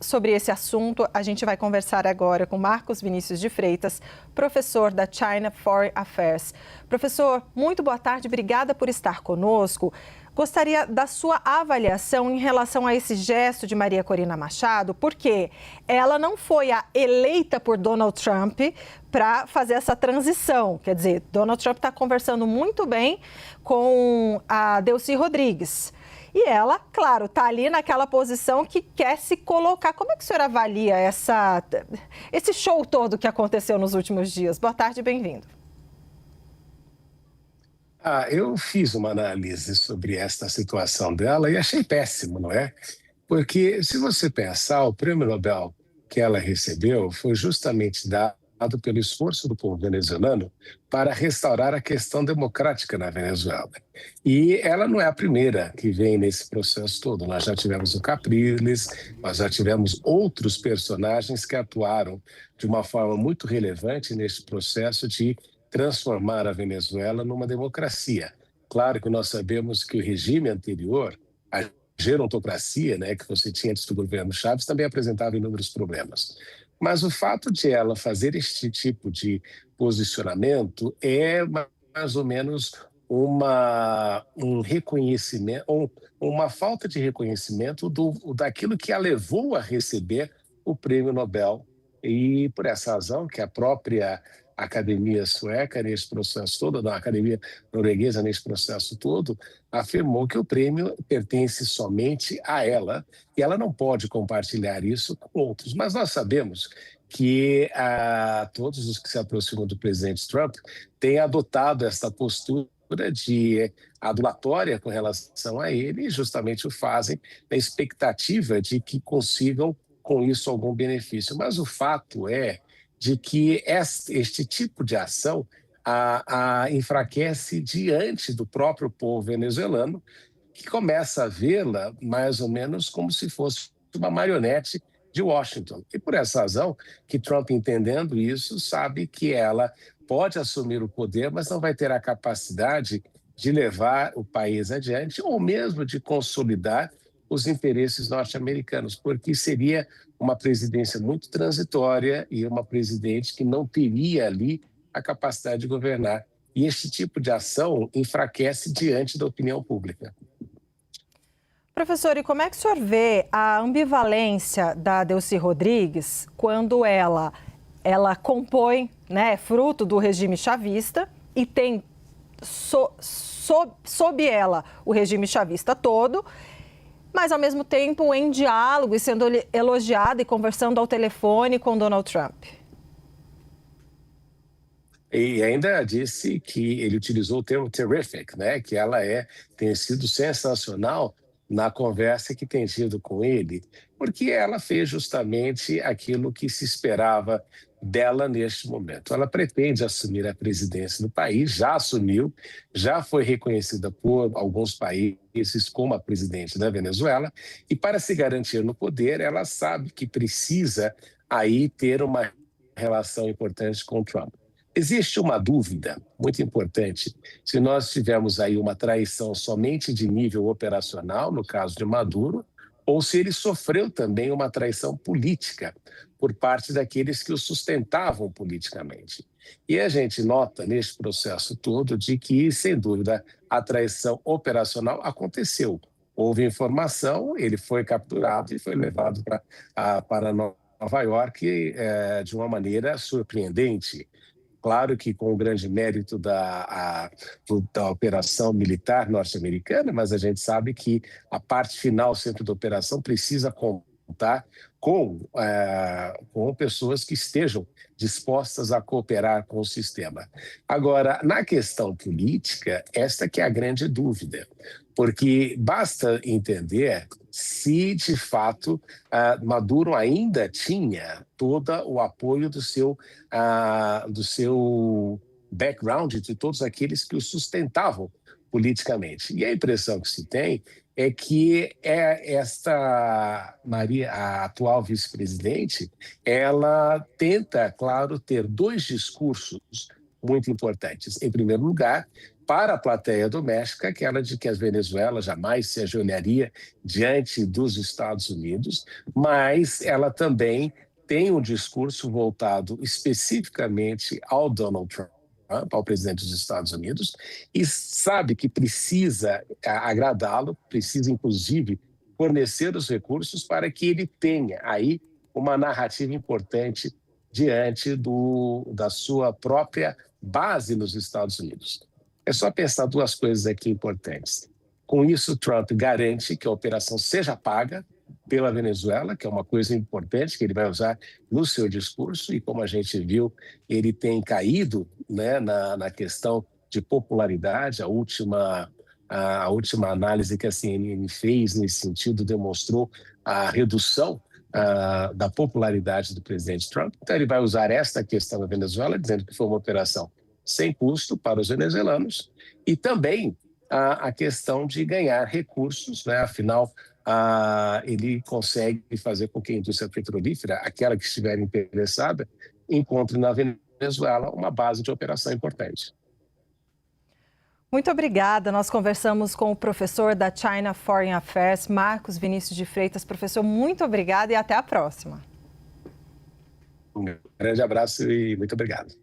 sobre esse assunto, a gente vai conversar agora com Marcos Vinícius de Freitas, professor da China Foreign Affairs. Professor, muito boa tarde, obrigada por estar conosco. Gostaria da sua avaliação em relação a esse gesto de Maria Corina Machado, porque ela não foi a eleita por Donald Trump para fazer essa transição. Quer dizer, Donald Trump está conversando muito bem com a Delcy Rodrigues. E ela, claro, está ali naquela posição que quer se colocar. Como é que o senhor avalia esse show todo que aconteceu nos últimos dias? Boa tarde, bem-vindo. Eu fiz uma análise sobre esta situação dela e achei péssimo, não é? Porque, se você pensar, o prêmio Nobel que ela recebeu foi justamente dado pelo esforço do povo venezuelano para restaurar a questão democrática na Venezuela. E ela não é a primeira que vem nesse processo todo. Nós já tivemos o Capriles, nós já tivemos outros personagens que atuaram de uma forma muito relevante nesse processo de transformar a Venezuela numa democracia. Claro que nós sabemos que o regime anterior, a gerontocracia, né, que você tinha antes do governo Chávez, também apresentava inúmeros problemas. Mas o fato de ela fazer este tipo de posicionamento é mais ou menos um reconhecimento, uma falta de reconhecimento daquilo que a levou a receber o prêmio Nobel. E por essa razão que a própria Academia Sueca, nesse processo todo, da Academia Norueguesa, nesse processo todo, afirmou que o prêmio pertence somente a ela e ela não pode compartilhar isso com outros. Mas nós sabemos que todos os que se aproximam do presidente Trump têm adotado essa postura de adulatória com relação a ele e justamente o fazem na expectativa de que consigam com isso algum benefício. Mas o fato é de que este tipo de ação enfraquece diante do próprio povo venezuelano, que começa a vê-la mais ou menos como se fosse uma marionete de Washington. E por essa razão que Trump, entendendo isso, sabe que ela pode assumir o poder, mas não vai ter a capacidade de levar o país adiante ou mesmo de consolidar os interesses norte-americanos, porque seria uma presidência muito transitória e uma presidente que não teria ali a capacidade de governar. E este tipo de ação enfraquece diante da opinião pública. Professor, e como é que o senhor vê a ambivalência da Delcy Rodrigues quando ela compõe, né, fruto do regime chavista e tem sob ela o regime chavista todo, mas ao mesmo tempo em diálogo e sendo elogiada e conversando ao telefone com Donald Trump? E ainda disse que ele utilizou o termo terrific, né? Que ela tem sido sensacional na conversa que tem tido com ele, porque ela fez justamente aquilo que se esperava dela neste momento. Ela pretende assumir a presidência do país, já assumiu, já foi reconhecida por alguns países como a presidente da Venezuela, e para se garantir no poder, ela sabe que precisa aí ter uma relação importante com o Trump. Existe uma dúvida muito importante se nós tivermos aí uma traição somente de nível operacional, no caso de Maduro, ou se ele sofreu também uma traição política por parte daqueles que o sustentavam politicamente. E a gente nota nesse processo todo de que, sem dúvida, a traição operacional aconteceu. Houve informação, ele foi capturado e foi levado para Nova York de uma maneira surpreendente. Claro que com o grande mérito da operação militar norte-americana, mas a gente sabe que a parte final sempre da operação precisa contar com pessoas que estejam dispostas a cooperar com o sistema. Agora, na questão política, esta que é a grande dúvida, porque basta entender se, de fato, Maduro ainda tinha todo o apoio do seu background, de todos aqueles que o sustentavam politicamente. E a impressão que se tem é que esta Maria, a atual vice-presidente, ela tenta, claro, ter dois discursos muito importantes. Em primeiro lugar, para a plateia doméstica, aquela de que a Venezuela jamais se ajoelharia diante dos Estados Unidos, mas ela também tem um discurso voltado especificamente ao Donald Trump, ao presidente dos Estados Unidos, e sabe que precisa agradá-lo, precisa, inclusive, fornecer os recursos para que ele tenha aí uma narrativa importante diante da sua própria base nos Estados Unidos. É só pensar duas coisas aqui importantes. Com isso, Trump garante que a operação seja paga pela Venezuela, que é uma coisa importante que ele vai usar no seu discurso, e como a gente viu, ele tem caído, né, na questão de popularidade. A última análise que a CNN fez nesse sentido demonstrou a redução da popularidade do presidente Trump. Então, ele vai usar esta questão da Venezuela, dizendo que foi uma operação sem custo para os venezuelanos, e também a questão de ganhar recursos, né? Afinal, ele consegue fazer com que a indústria petrolífera, aquela que estiver interessada, encontre na Venezuela uma base de operação importante. Muito obrigada. Nós conversamos com o professor da China Foreign Affairs, Marcos Vinícius de Freitas. Professor, muito obrigada e até a próxima. Um grande abraço e muito obrigado.